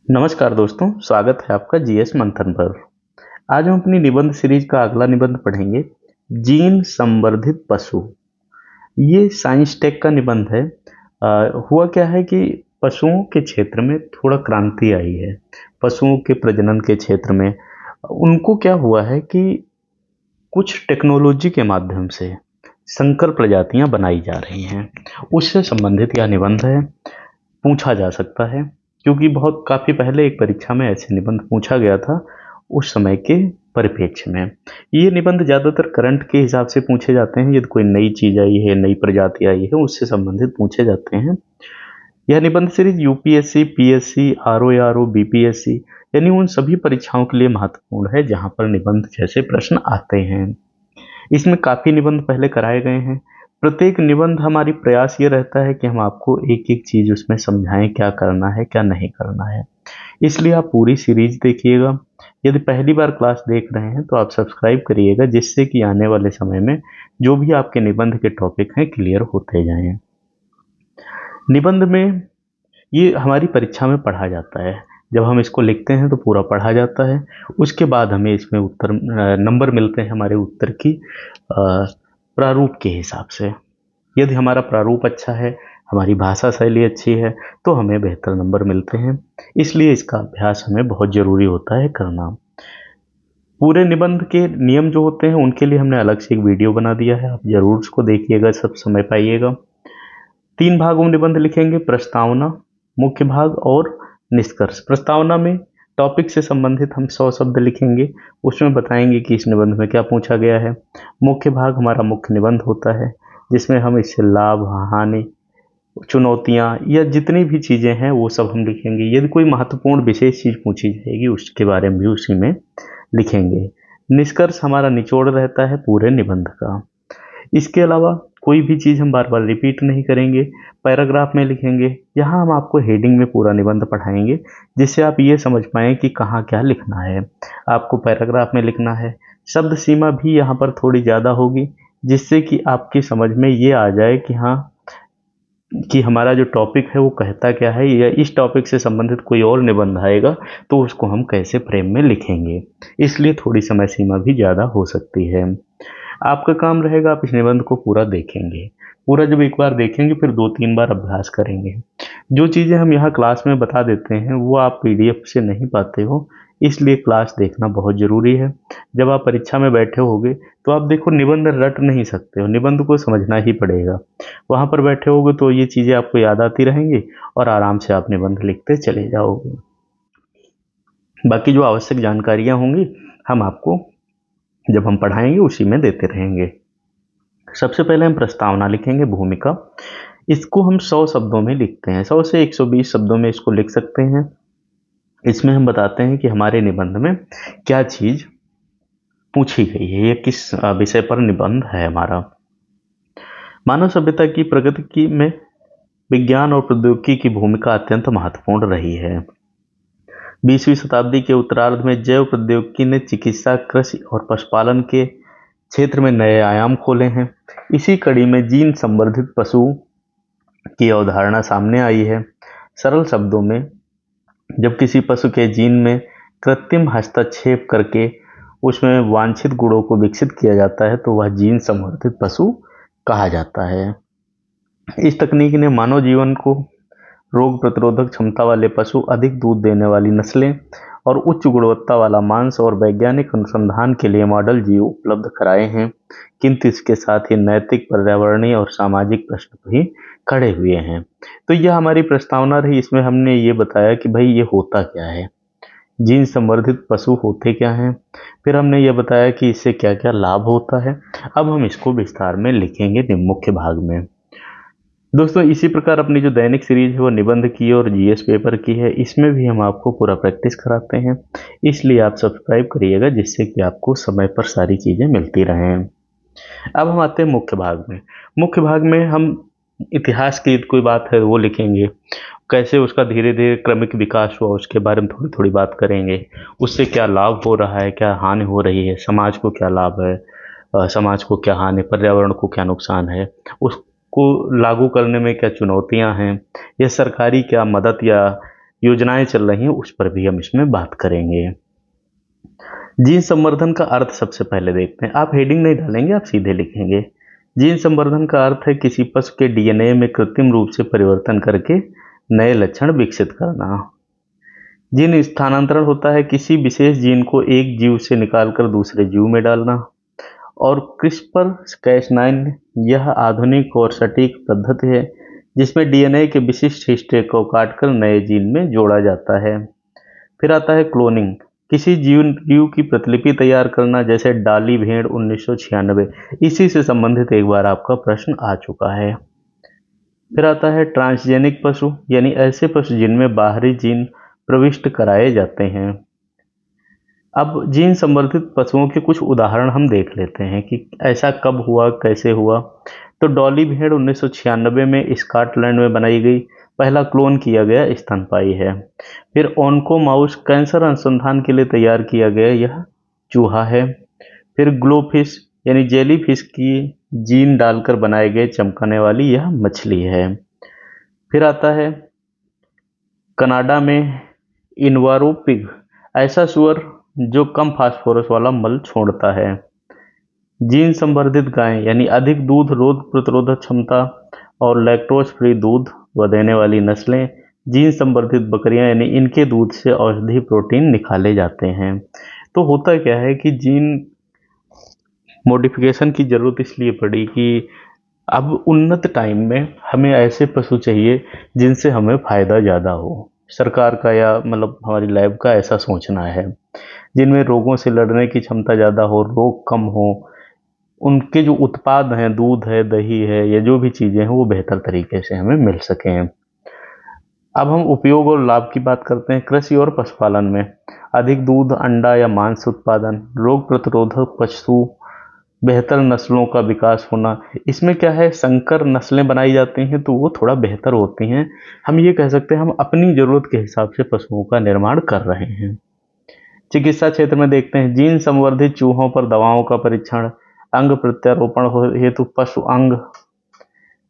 नमस्कार दोस्तों, स्वागत है आपका जीएस मंथन पर। आज हम अपनी निबंध सीरीज का अगला निबंध पढ़ेंगे। जीन संवर्धित पशु। ये साइंस टेक का निबंध है। हुआ क्या है कि पशुओं के क्षेत्र में थोड़ा क्रांति आई है। पशुओं के प्रजनन के क्षेत्र में उनको क्या हुआ है कि कुछ टेक्नोलॉजी के माध्यम से संकर प्रजातियां बनाई जा रही हैं। उससे संबंधित यह निबंध है। पूछा जा सकता है क्योंकि बहुत काफ़ी पहले एक परीक्षा में ऐसे निबंध पूछा गया था उस समय के परिप्रेक्ष्य में। ये निबंध ज़्यादातर करंट के हिसाब से पूछे जाते हैं। यदि कोई नई चीज़ आई है, नई प्रजाति आई है, उससे संबंधित पूछे जाते हैं। यह निबंध series UPSC, PSC, RO, BPSC यानी उन सभी परीक्षाओं के लिए महत्वपूर्ण है जहां पर निबंध जैसे प्रश्न आते हैं। इसमें काफ़ी निबंध पहले कराए गए हैं। प्रत्येक निबंध हमारी प्रयास ये रहता है कि हम आपको एक एक चीज़ उसमें समझाएं, क्या करना है क्या नहीं करना है। इसलिए आप पूरी सीरीज देखिएगा। यदि पहली बार क्लास देख रहे हैं तो आप सब्सक्राइब करिएगा, जिससे कि आने वाले समय में जो भी आपके निबंध के टॉपिक हैं क्लियर होते जाएं। निबंध में ये हमारी परीक्षा में पढ़ा जाता है। जब हम इसको लिखते हैं तो पूरा पढ़ा जाता है। उसके बाद हमें इसमें उत्तर नंबर मिलते हैं हमारे उत्तर की प्रारूप के हिसाब से। यदि हमारा प्रारूप अच्छा है, हमारी भाषा शैली अच्छी है, तो हमें बेहतर नंबर मिलते हैं। इसलिए इसका अभ्यास हमें बहुत ज़रूरी होता है करना। पूरे निबंध के नियम जो होते हैं उनके लिए हमने अलग से एक वीडियो बना दिया है, आप ज़रूर उसको देखिएगा, सब समय पाइएगा। 3 भागों में निबंध लिखेंगे: प्रस्तावना, मुख्य भाग और निष्कर्ष। प्रस्तावना में टॉपिक से संबंधित हम 100 शब्द लिखेंगे, उसमें बताएंगे कि इस निबंध में क्या पूछा गया है। मुख्य भाग हमारा मुख्य निबंध होता है, जिसमें हम इससे लाभ, हानि, चुनौतियाँ या जितनी भी चीज़ें हैं वो सब हम लिखेंगे। यदि कोई महत्वपूर्ण विशेष चीज़ पूछी जाएगी उसके बारे में भी उसी में लिखेंगे। निष्कर्ष हमारा निचोड़ रहता है पूरे निबंध का। इसके अलावा कोई भी चीज़ हम बार बार रिपीट नहीं करेंगे, पैराग्राफ में लिखेंगे। यहाँ हम आपको हेडिंग में पूरा निबंध पढ़ाएंगे, जिससे आप ये समझ पाएँ कि कहाँ क्या लिखना है। आपको पैराग्राफ में लिखना है। शब्द सीमा भी यहाँ पर थोड़ी ज़्यादा होगी, जिससे कि आपकी समझ में ये आ जाए कि हाँ, कि हमारा जो टॉपिक है वो कहता क्या है, या इस टॉपिक से संबंधित कोई और निबंध आएगा तो उसको हम कैसे फ्रेम में लिखेंगे। इसलिए थोड़ी समय सीमा भी ज़्यादा हो सकती है। आपका काम रहेगा, आप इस निबंध को पूरा देखेंगे। पूरा जब एक बार देखेंगे फिर 2-3 बार अभ्यास करेंगे। जो चीज़ें हम यहाँ क्लास में बता देते हैं वो आप पीडीएफ से नहीं पाते हो, इसलिए क्लास देखना बहुत ज़रूरी है। जब आप परीक्षा में बैठे होगे तो आप देखो, निबंध रट नहीं सकते हो, निबंध को समझना ही पड़ेगा। वहाँ पर बैठे होगे तो ये चीज़ें आपको याद आती रहेंगी और आराम से आप निबंध लिखते चले जाओगे। बाकी जो आवश्यक जानकारियाँ होंगी हम आपको जब हम पढ़ाएंगे उसी में देते रहेंगे। सबसे पहले हम प्रस्तावना लिखेंगे, भूमिका। इसको हम 100 शब्दों में लिखते हैं, 100 से 120 शब्दों में इसको लिख सकते हैं। इसमें हम बताते हैं कि हमारे निबंध में क्या चीज़ पूछी गई है, ये किस विषय पर निबंध है हमारा। मानव सभ्यता की प्रगति में विज्ञान और प्रौद्योगिकी की भूमिका अत्यंत महत्वपूर्ण रही है। 20वीं शताब्दी के उत्तरार्ध में जैव प्रौद्योगिकी ने चिकित्सा, कृषि और पशुपालन के क्षेत्र में नए आयाम खोले हैं। इसी कड़ी में जीन संवर्धित पशु की अवधारणा सामने आई है। सरल शब्दों में, जब किसी पशु के जीन में कृत्रिम हस्तक्षेप करके उसमें वांछित गुणों को विकसित किया जाता है तो वह जीन संवर्धित पशु कहा जाता है। इस तकनीक ने मानव जीवन को रोग प्रतिरोधक क्षमता वाले पशु, अधिक दूध देने वाली नस्लें और उच्च गुणवत्ता वाला मांस और वैज्ञानिक अनुसंधान के लिए मॉडल जीव उपलब्ध कराए हैं। किंतु इसके साथ ही नैतिक, पर्यावरणीय और सामाजिक प्रश्न भी खड़े हुए हैं। तो यह हमारी प्रस्तावना रही। इसमें हमने ये बताया कि भाई ये होता क्या है, जीन संवर्धित पशु होते क्या हैं। फिर हमने ये बताया कि इससे क्या क्या लाभ होता है। अब हम इसको विस्तार में लिखेंगे मुख्य भाग में। दोस्तों, इसी प्रकार अपनी जो दैनिक सीरीज है वो निबंध की और जीएस पेपर की है, इसमें भी हम आपको पूरा प्रैक्टिस कराते हैं। इसलिए आप सब्सक्राइब करिएगा, जिससे कि आपको समय पर सारी चीज़ें मिलती रहें। अब हम आते हैं मुख्य भाग में। मुख्य भाग में हम इतिहास की कोई बात है वो लिखेंगे, कैसे उसका धीरे धीरे क्रमिक विकास हुआ उसके बारे में थोड़ी थोड़ी बात करेंगे। उससे क्या लाभ हो रहा है, क्या हानि हो रही है, समाज को क्या लाभ है, समाज को क्या हानि, पर्यावरण को क्या नुकसान है, उसको लागू करने में क्या चुनौतियां हैं, या सरकारी क्या मदद या योजनाएं चल रही हैं उस पर भी हम इसमें बात करेंगे। जीन संवर्धन का अर्थ सबसे पहले देखते हैं। आप हेडिंग नहीं डालेंगे, आप सीधे लिखेंगे। जीन संवर्धन का अर्थ है किसी पशु के डीएनए में कृत्रिम रूप से परिवर्तन करके नए लक्षण विकसित करना। जीन स्थानांतरण होता है किसी विशेष जीन को एक जीव से निकालकर दूसरे जीव में डालना। और क्रिस्पर-Cas9 यह आधुनिक और सटीक पद्धति है जिसमें डीएनए के विशिष्ट हिस्से को काटकर नए जीन में जोड़ा जाता है। फिर आता है क्लोनिंग, किसी जीव की प्रतिलिपि तैयार करना, जैसे डाली भेड़ 1996। इसी से संबंधित एक बार आपका प्रश्न आ चुका है। फिर आता है ट्रांसजेनिक पशु, यानी ऐसे पशु जिनमें बाहरी जीन प्रविष्ट कराए जाते हैं। अब जीन संवर्धित पशुओं के कुछ उदाहरण हम देख लेते हैं कि ऐसा कब हुआ, कैसे हुआ। तो डॉली भेड़ 1996 में स्कॉटलैंड में बनाई गई पहला क्लोन किया गया स्तनपायी है। फिर ओनको माउस कैंसर अनुसंधान के लिए तैयार किया गया यह चूहा है। फिर ग्लोफिश यानी जेलीफिश की जीन डालकर बनाए गए चमकने वाली यह मछली है। फिर आता है कनाडा में इनवारो पिग, ऐसा सुअर जो कम फास्फोरस वाला मल छोड़ता है। जीन संवर्धित गायें यानी अधिक दूध रोग प्रतिरोधक क्षमता और लैक्टोज फ्री दूध व देने वाली नस्लें। जीन संवर्धित बकरियां यानी इनके दूध से औषधि प्रोटीन निकाले जाते हैं। तो होता क्या है कि जीन मॉडिफिकेशन की ज़रूरत इसलिए पड़ी कि अब उन्नत टाइम में हमें ऐसे पशु चाहिए जिनसे हमें फ़ायदा ज़्यादा हो। सरकार का या मतलब हमारी लैब का ऐसा सोचना है, जिनमें रोगों से लड़ने की क्षमता ज़्यादा हो, रोग कम हो, उनके जो उत्पाद हैं, दूध है, दही है, या जो भी चीज़ें हैं वो बेहतर तरीके से हमें मिल सकें। अब हम उपयोग और लाभ की बात करते हैं। कृषि और पशुपालन में अधिक दूध, अंडा या मांस उत्पादन, रोग प्रतिरोधक पशु, बेहतर नस्लों का विकास होना। इसमें क्या है, संकर नस्लें बनाई जाती हैं तो वो थोड़ा बेहतर होती हैं। हम ये कह सकते हैं हम अपनी ज़रूरत के हिसाब से पशुओं का निर्माण कर रहे हैं। चिकित्सा क्षेत्र में देखते हैं जीन संवर्धित चूहों पर दवाओं का परीक्षण, अंग प्रत्यारोपण हेतु पशु अंग,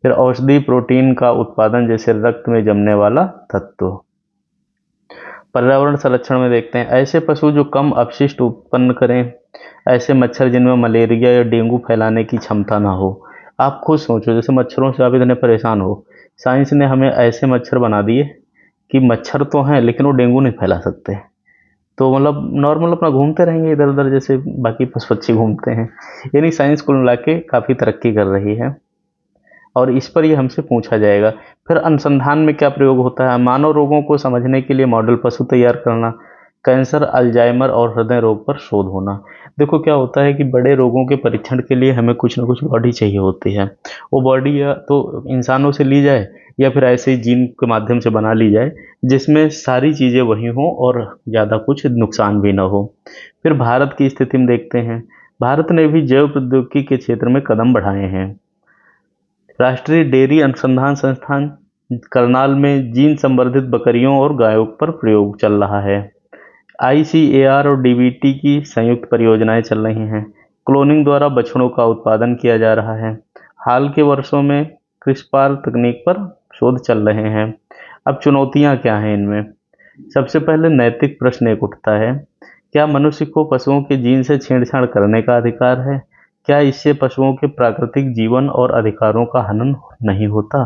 फिर औषधि प्रोटीन का उत्पादन जैसे रक्त में जमने वाला तत्व। पर्यावरण संरक्षण में देखते हैं ऐसे पशु जो कम अपशिष्ट उत्पन्न करें, ऐसे मच्छर जिनमें मलेरिया या डेंगू फैलाने की क्षमता ना हो। आप खुद सोचो, जैसे मच्छरों से आप इतने परेशान हो, साइंस ने हमें ऐसे मच्छर बना दिए कि मच्छर तो हैं लेकिन वो डेंगू नहीं फैला सकते। तो मतलब नॉर्मल अपना घूमते रहेंगे इधर उधर जैसे बाकी पशु पक्षी घूमते हैं। यानी साइंस कुल मिला के काफ़ी तरक्की कर रही है और इस पर ये हमसे पूछा जाएगा। फिर अनुसंधान में क्या प्रयोग होता है, मानव रोगों को समझने के लिए मॉडल पशु तैयार करना, कैंसर, अल्जाइमर और हृदय रोग पर शोध होना। देखो क्या होता है कि बड़े रोगों के परीक्षण के लिए हमें कुछ ना कुछ बॉडी चाहिए होती है। वो बॉडी या तो इंसानों से ली जाए या फिर ऐसे ही जीन के माध्यम से बना ली जाए जिसमें सारी चीज़ें वही हों और ज़्यादा कुछ नुकसान भी ना हो। फिर भारत की स्थिति में देखते हैं, भारत ने भी जैव प्रौद्योगिकी के क्षेत्र में कदम बढ़ाए हैं। राष्ट्रीय डेयरी अनुसंधान संस्थान करनाल में जीन संवर्धित बकरियों और गायों पर प्रयोग चल रहा है। आईसीएआर और डीबीटी की संयुक्त परियोजनाएं चल रही हैं। क्लोनिंग द्वारा बछड़ों का उत्पादन किया जा रहा है। हाल के वर्षों में क्रिस्पार तकनीक पर शोध चल रहे हैं। अब चुनौतियां क्या हैं इनमें? सबसे पहले नैतिक प्रश्न एक उठता है, क्या मनुष्य को पशुओं के जीन से छेड़छाड़ करने का अधिकार है? क्या इससे पशुओं के प्राकृतिक जीवन और अधिकारों का हनन नहीं होता?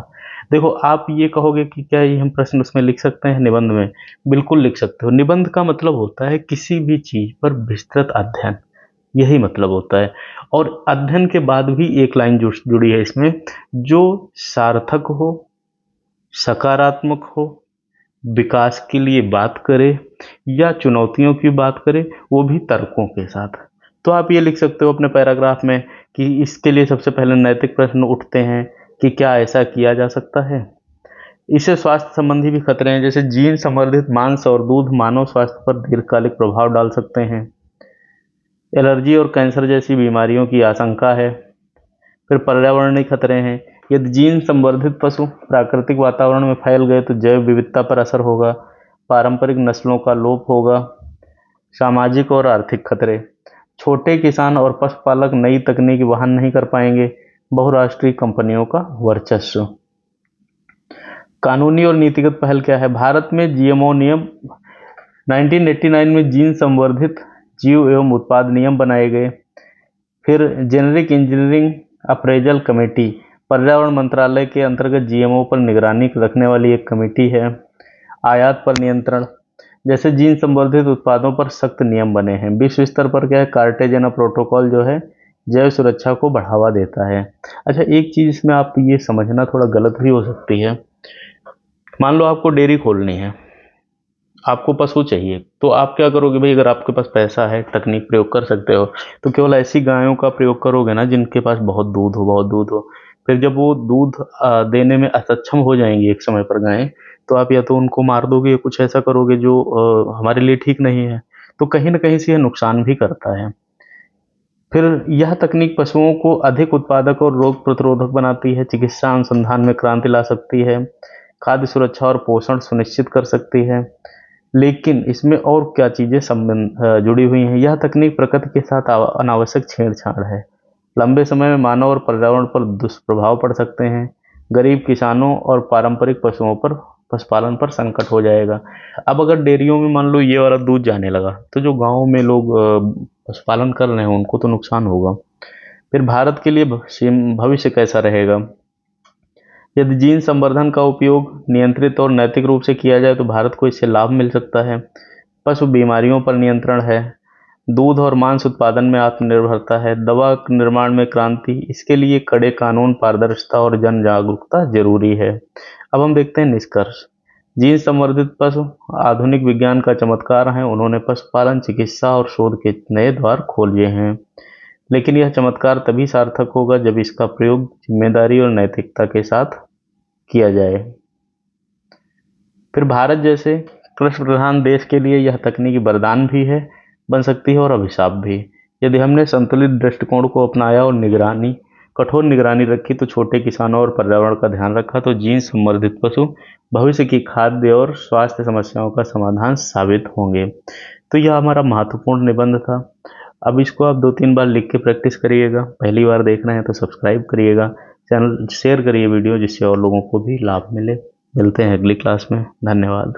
देखो, आप ये कहोगे कि क्या ये हम प्रश्न उसमें लिख सकते हैं निबंध में? बिल्कुल लिख सकते हो। निबंध का मतलब होता है किसी भी चीज पर विस्तृत अध्ययन, यही मतलब होता है। और अध्ययन के बाद भी एक लाइन जुड़ी है इसमें, जो सार्थक हो, सकारात्मक हो, विकास के लिए बात करे या चुनौतियों की बात करे, वो भी तर्कों के साथ। तो आप ये लिख सकते हो अपने पैराग्राफ में कि इसके लिए सबसे पहले नैतिक प्रश्न उठते हैं कि क्या ऐसा किया जा सकता है। इससे स्वास्थ्य संबंधी भी खतरे हैं, जैसे जीन संवर्धित मांस और दूध मानव स्वास्थ्य पर दीर्घकालिक प्रभाव डाल सकते हैं। एलर्जी और कैंसर जैसी बीमारियों की आशंका है। फिर पर्यावरणीय खतरे हैं, यदि जीन संवर्धित पशु प्राकृतिक वातावरण में फैल गए तो जैव विविधता पर असर होगा, पारंपरिक नस्लों का लोप होगा। सामाजिक और आर्थिक खतरे, छोटे किसान और पशुपालक नई तकनीक वहन नहीं कर पाएंगे। बहुराष्ट्रीय कंपनियों का वर्चस्व। कानूनी और नीतिगत पहल क्या है? भारत में जीएमओ नियम 1989 में जीन संवर्धित जीव एवं उत्पाद नियम बनाए गए। फिर जेनेरिक इंजीनियरिंग अप्रेजल कमेटी, पर्यावरण मंत्रालय के अंतर्गत जीएमओ पर निगरानी रखने वाली एक कमेटी है। आयात पर नियंत्रण, जैसे जीन संवर्धित उत्पादों पर सख्त नियम बने हैं। विश्व स्तर पर क्या है, कार्टेजेना प्रोटोकॉल जो है जैव सुरक्षा को बढ़ावा देता है। अच्छा, एक चीज इसमें आप ये समझना थोड़ा गलत भी हो सकती है। मान लो आपको डेयरी खोलनी है, आपको पशु चाहिए, तो आप क्या करोगे भाई? अगर आपके पास पैसा है, तकनीक प्रयोग कर सकते हो, तो केवल ऐसी गायों का प्रयोग करोगे ना जिनके पास बहुत दूध हो, बहुत दूध हो। फिर जब वो दूध देने में असक्षम हो जाएंगी एक समय पर गायें, तो आप या तो उनको मार दोगे या कुछ ऐसा करोगे जो हमारे लिए ठीक नहीं है। तो कहीं ना कहीं से यह नुकसान भी करता है। फिर यह तकनीक पशुओं को अधिक उत्पादक और रोग प्रतिरोधक बनाती है, चिकित्सा अनुसंधान में क्रांति ला सकती है, खाद्य सुरक्षा और पोषण सुनिश्चित कर सकती है। लेकिन इसमें और क्या चीजें जुड़ी हुई हैं? यह तकनीक प्रकृति के साथ अनावश्यक छेड़छाड़ है। लंबे समय में मानव और पर्यावरण पर दुष्प्रभाव पड़ सकते हैं। गरीब किसानों और पारंपरिक पशुओं पर, पशुपालन पर संकट हो जाएगा। अब अगर डेयरियों में मान लो ये वाला दूध जाने लगा, तो जो गाँव में लोग पशुपालन कर रहे हैं उनको तो नुकसान होगा। फिर भारत के लिए भविष्य कैसा रहेगा? यदि जीन संवर्धन का उपयोग नियंत्रित और नैतिक रूप से किया जाए तो भारत को इससे लाभ मिल सकता है। पशु बीमारियों पर नियंत्रण है, दूध और मांस उत्पादन में आत्मनिर्भरता है, दवा निर्माण में क्रांति। इसके लिए कड़े कानून, पारदर्शिता और जन जागरूकता जरूरी है। अब हम देखते हैं निष्कर्ष। जीन संवर्धित पशु आधुनिक विज्ञान का चमत्कार हैं। उन्होंने पशुपालन, चिकित्सा और शोध के नए द्वार खोले हैं। लेकिन यह चमत्कार तभी सार्थक होगा जब इसका प्रयोग जिम्मेदारी और नैतिकता के साथ किया जाए। फिर भारत जैसे कृषि प्रधान देश के लिए यह तकनीकी वरदान भी है, बन सकती है, और अभिशाप भी। यदि हमने संतुलित दृष्टिकोण को अपनाया और कठोर निगरानी रखी, तो छोटे किसानों और पर्यावरण का ध्यान रखा, तो जीन संवर्धित पशु भविष्य की खाद्य और स्वास्थ्य समस्याओं का समाधान साबित होंगे। तो यह हमारा महत्वपूर्ण निबंध था। अब इसको आप 2-3 बार लिख के प्रैक्टिस करिएगा। पहली बार देख रहे हैं तो सब्सक्राइब करिएगा, चैनल शेयर करिए वीडियो, जिससे और लोगों को भी लाभ मिले। मिलते हैं अगली क्लास में। धन्यवाद।